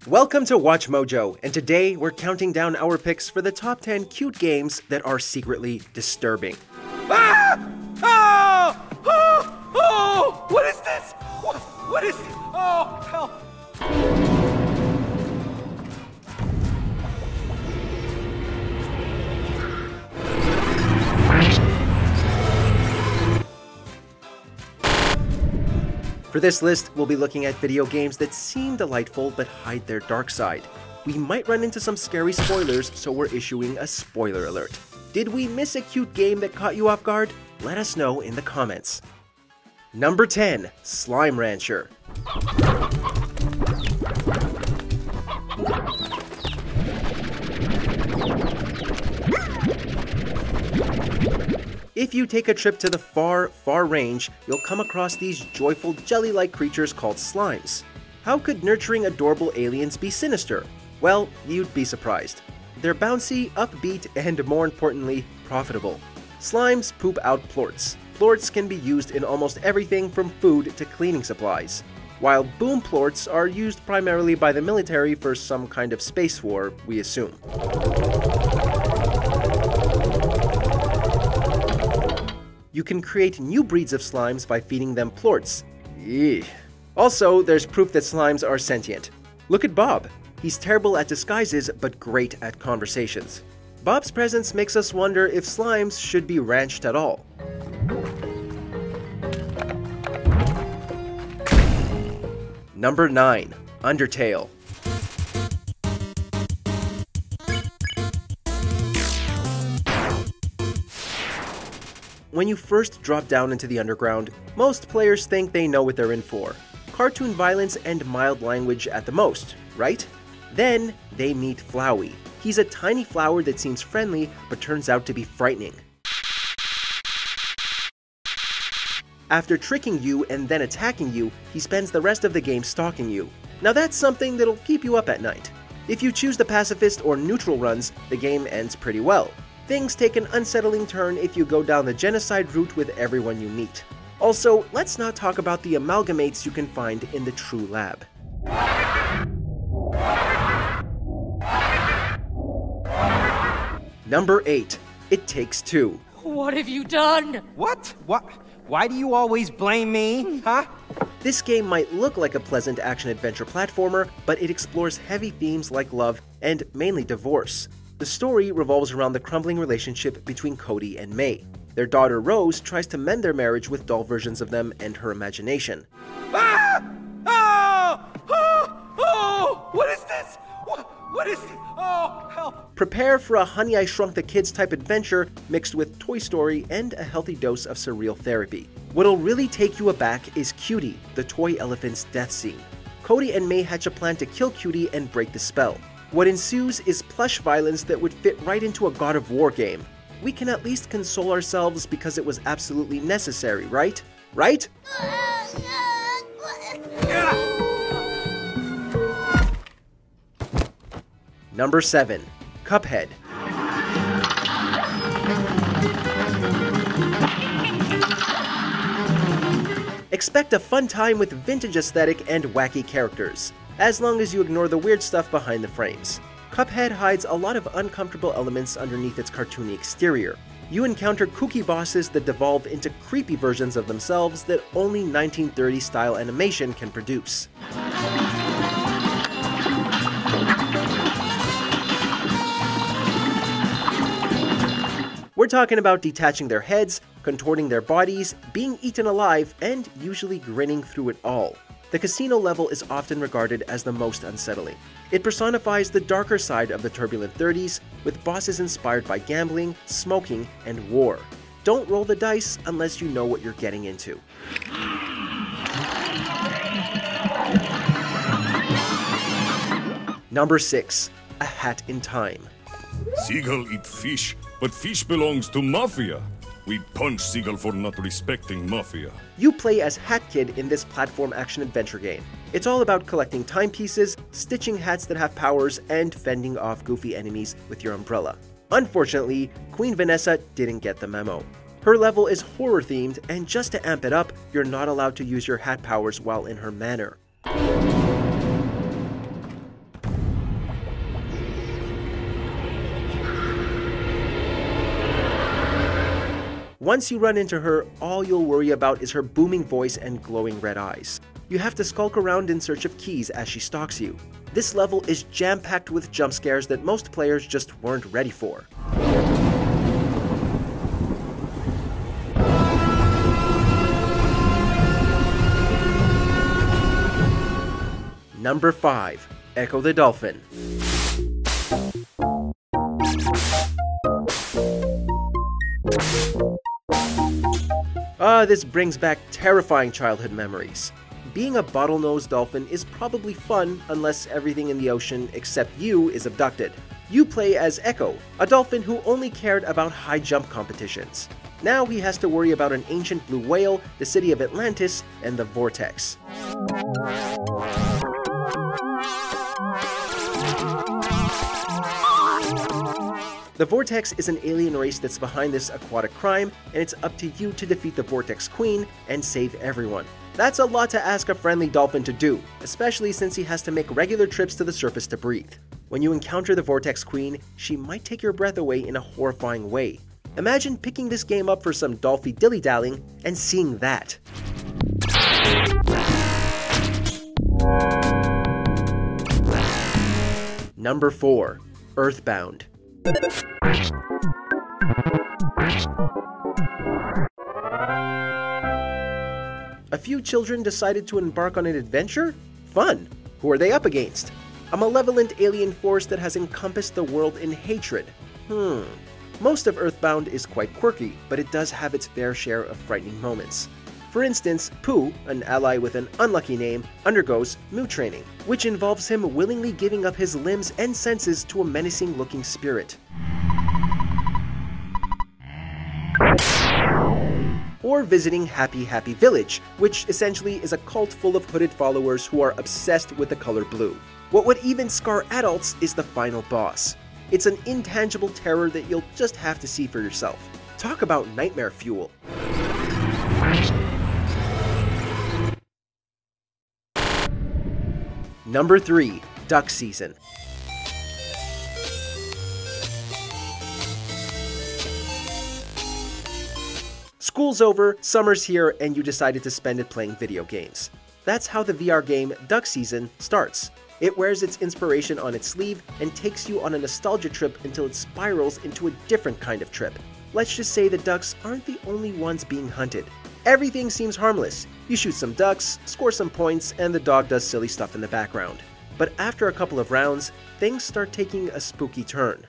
Welcome to Watch Mojo, and today we're counting down our picks for the top 10 cute games that are secretly disturbing. Ah! Oh! Oh! Oh! What is this? What is this? Oh, help! For this list, we'll be looking at video games that seem delightful but hide their dark side. We might run into some scary spoilers, so we're issuing a spoiler alert. Did we miss a cute game that caught you off guard? Let us know in the comments. Number 10. Slime Rancher. If you take a trip to the far, far range, you'll come across these joyful jelly-like creatures called slimes. How could nurturing adorable aliens be sinister? Well, you'd be surprised. They're bouncy, upbeat, and more importantly, profitable. Slimes poop out plorts. Plorts can be used in almost everything from food to cleaning supplies, while boom plorts are used primarily by the military for some kind of space war, we assume. You can create new breeds of slimes by feeding them plorts. Eesh. Also, there's proof that slimes are sentient. Look at Bob. He's terrible at disguises, but great at conversations. Bob's presence makes us wonder if slimes should be ranched at all. Number 9. Undertale. When you first drop down into the underground, most players think they know what they're in for. Cartoon violence and mild language at the most, right? Then they meet Flowey. He's a tiny flower that seems friendly, but turns out to be frightening. After tricking you and then attacking you, he spends the rest of the game stalking you. Now that's something that'll keep you up at night. If you choose the pacifist or neutral runs, the game ends pretty well. Things take an unsettling turn if you go down the genocide route with everyone you meet. Also, let's not talk about the amalgamates you can find in the True Lab. Number 8. It Takes Two. What have you done? What? Why do you always blame me? Huh? This game might look like a pleasant action-adventure platformer, but it explores heavy themes like love and mainly divorce. The story revolves around the crumbling relationship between Cody and May. Their daughter Rose tries to mend their marriage with doll versions of them and her imagination. Ah! Oh! Oh! Oh! What is this? What is this? Oh, help! Prepare for a Honey, I Shrunk the Kids type adventure mixed with Toy Story and a healthy dose of surreal therapy. What'll really take you aback is Cutie, the toy elephant's death scene. Cody and May hatch a plan to kill Cutie and break the spell. What ensues is plush violence that would fit right into a God of War game. We can at least console ourselves because it was absolutely necessary, right? Right? Number 7. Cuphead. Expect a fun time with vintage aesthetic and wacky characters, as long as you ignore the weird stuff behind the frames. Cuphead hides a lot of uncomfortable elements underneath its cartoony exterior. You encounter kooky bosses that devolve into creepy versions of themselves that only 1930s-style animation can produce. We're talking about detaching their heads, contorting their bodies, being eaten alive, and usually grinning through it all. The casino level is often regarded as the most unsettling. It personifies the darker side of the turbulent 30s, with bosses inspired by gambling, smoking, and war. Don't roll the dice unless you know what you're getting into. Number 6. A Hat in Time. Seagull eat fish, but fish belongs to Mafia. We punch Seagull for not respecting Mafia. You play as Hat Kid in this platform action-adventure game. It's all about collecting timepieces, stitching hats that have powers, and fending off goofy enemies with your umbrella. Unfortunately, Queen Vanessa didn't get the memo. Her level is horror-themed, and just to amp it up, you're not allowed to use your hat powers while in her manor. Once you run into her, all you'll worry about is her booming voice and glowing red eyes. You have to skulk around in search of keys as she stalks you. This level is jam-packed with jump scares that most players just weren't ready for. Number 5. Ecco the Dolphin. This brings back terrifying childhood memories. Being a bottlenose dolphin is probably fun unless everything in the ocean except you is abducted. You play as Ecco, a dolphin who only cared about high jump competitions. Now he has to worry about an ancient blue whale, the city of Atlantis, and the Vortex. The Vortex is an alien race that's behind this aquatic crime, and it's up to you to defeat the Vortex Queen and save everyone. That's a lot to ask a friendly dolphin to do, especially since he has to make regular trips to the surface to breathe. When you encounter the Vortex Queen, she might take your breath away in a horrifying way. Imagine picking this game up for some dolphy dilly-dallying and seeing that. Number 4. Earthbound. A few children decided to embark on an adventure? Fun! Who are they up against? A malevolent alien force that has encompassed the world in hatred. Most of Earthbound is quite quirky, but it does have its fair share of frightening moments. For instance, Pooh, an ally with an unlucky name, undergoes Mu training, which involves him willingly giving up his limbs and senses to a menacing-looking spirit. Or visiting Happy Happy Village, which essentially is a cult full of hooded followers who are obsessed with the color blue. What would even scar adults is the final boss. It's an intangible terror that you'll just have to see for yourself. Talk about nightmare fuel. Number 3. Duck Season. School's over, summer's here, and you decided to spend it playing video games. That's how the VR game Duck Season starts. It wears its inspiration on its sleeve and takes you on a nostalgia trip until it spirals into a different kind of trip. Let's just say the ducks aren't the only ones being hunted. Everything seems harmless. You shoot some ducks, score some points, and the dog does silly stuff in the background. But after a couple of rounds, things start taking a spooky turn.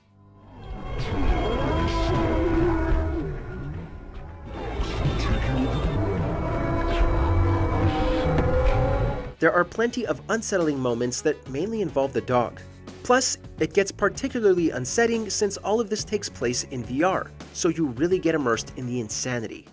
There are plenty of unsettling moments that mainly involve the dog. Plus, it gets particularly unsettling since all of this takes place in VR, so you really get immersed in the insanity.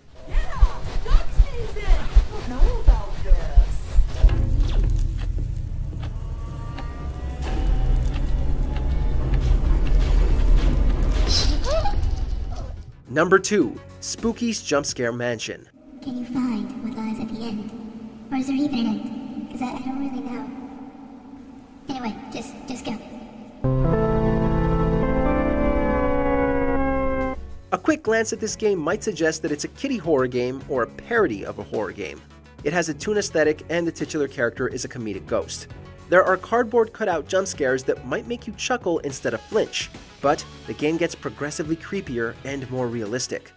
Number 2. Spooky's Jump Scare Mansion. Can you find what lies at the end? Or is there even an end? Because I don't really know. Anyway, just go. A quick glance at this game might suggest that it's a kiddie horror game or a parody of a horror game. It has a toon aesthetic and the titular character is a comedic ghost. There are cardboard cutout jump scares that might make you chuckle instead of flinch, but the game gets progressively creepier and more realistic.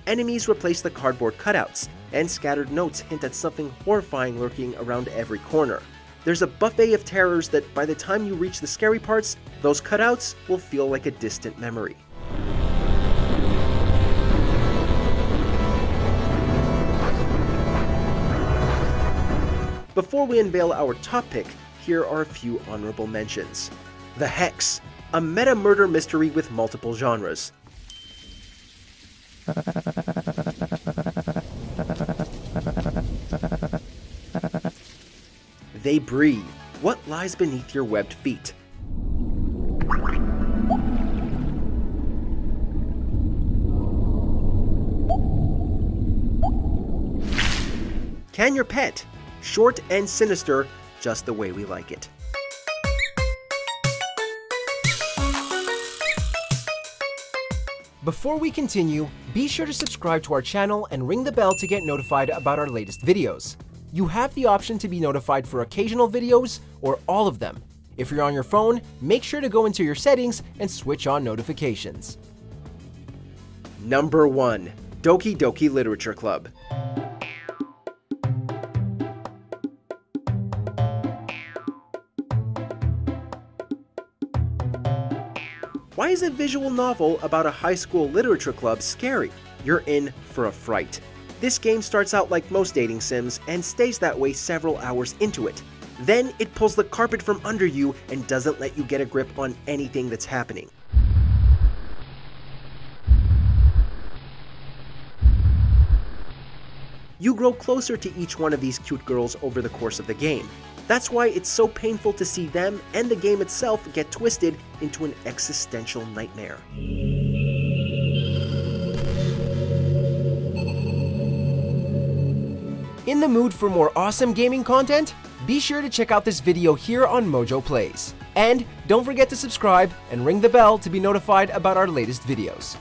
Enemies replace the cardboard cutouts, and scattered notes hint at something horrifying lurking around every corner. There's a buffet of terrors that by the time you reach the scary parts, those cutouts will feel like a distant memory. Before we unveil our top pick, here are a few honorable mentions. The Hex, a meta-murder mystery with multiple genres. They Breathe, what lies beneath your webbed feet? Can Your Pet? Short and sinister, just the way we like it. Before we continue, be sure to subscribe to our channel and ring the bell to get notified about our latest videos. You have the option to be notified for occasional videos or all of them. If you're on your phone, make sure to go into your settings and switch on notifications. Number 1. Doki Doki Literature Club. Why is a visual novel about a high school literature club scary? You're in for a fright. This game starts out like most dating sims and stays that way several hours into it. Then it pulls the carpet from under you and doesn't let you get a grip on anything that's happening. You grow closer to each one of these cute girls over the course of the game. That's why it's so painful to see them and the game itself get twisted into an existential nightmare. In the mood for more awesome gaming content? Be sure to check out this video here on Mojo Plays. And don't forget to subscribe and ring the bell to be notified about our latest videos.